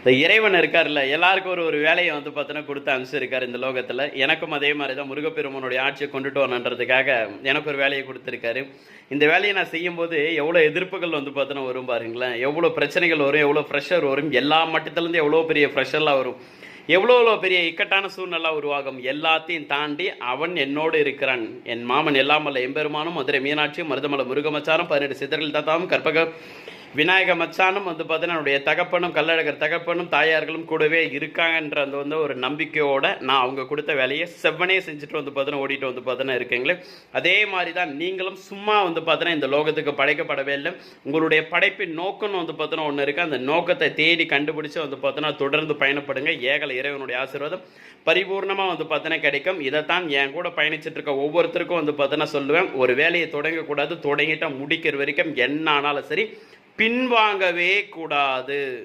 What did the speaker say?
இந்த இறைவன் இருக்கார்ல, எல்லாருக்கும் ஒரு ஒரு வேலையை வந்து பார்த்தீங்கன்னா கொடுத்து அனுப்பிச்சிருக்காரு இந்த லோகத்தில். எனக்கும் அதே மாதிரி தான் முருகப்பெருமானுடைய ஆட்சியை கொண்டுட்டு வரணுன்றதுக்காக எனக்கு ஒரு வேலையை கொடுத்துருக்காரு. இந்த வேலையை நான் செய்யும்போது எவ்வளோ எதிர்ப்புகள் வந்து பார்த்தோன்னா வரும் பாருங்களேன், எவ்வளோ பிரச்சனைகள் வரும், எவ்வளோ ப்ரெஷர் வரும், எல்லா மட்டத்துலேருந்து எவ்வளோ பெரிய ப்ரெஷர்லாம் வரும், எவ்வளோ பெரிய இக்கட்டான சூழ்நிலை உருவாகும். எல்லாத்தையும் தாண்டி அவன் என்னோடு இருக்கிறான். என் மாமன் எல்லாமல்ல எம்பெருமானும் மதுரை மீனாட்சியும் மருதமலை முருகமச்சாரம் 18 சித்தர்கள் தாத்தாவும் கற்பக விநாயக மச்சானும் வந்து பார்த்தீங்கன்னா என்னுடைய தகப்பனும் கல்லழகர் தகப்பனும் தாயார்களும் கூடவே இருக்காங்கன்ற அந்த வந்து ஒரு நம்பிக்கையோட நான் அவங்க கொடுத்த வேலையை செவ்வனே செஞ்சுட்டு வந்து பார்த்தீங்கன்னா ஓடிட்டு வந்து பார்த்தீங்கன்னா இருக்கீங்களே. அதே மாதிரி தான் நீங்களும் சும்மா வந்து பார்த்தீங்கன்னா இந்த லோகத்துக்கு படைக்கப்படவே இல்லை. உங்களுடைய படைப்பின் நோக்கம்னு வந்து பார்த்தீங்கன்னா ஒன்று இருக்குது. அந்த நோக்கத்தை தேடி கண்டுபிடிச்சு வந்து பார்த்தீங்கன்னா தொடர்ந்து பயணப்படுங்க. ஏகல இறைவனுடைய ஆசீர்வாதம் பரிபூர்ணமாக வந்து பார்த்தீங்கன்னா கிடைக்கும். இதைத்தான் என் கூட பயணிச்சுட்டு இருக்க ஒவ்வொருத்தருக்கும் வந்து பார்த்தீங்கன்னா சொல்லுவேன், ஒரு வேலையை தொடங்கக்கூடாது, தொடங்கிட்டால் முடிக்கிற வரைக்கும் என்ன ஆனாலும் சரி பின்வாங்கவே கூடாது.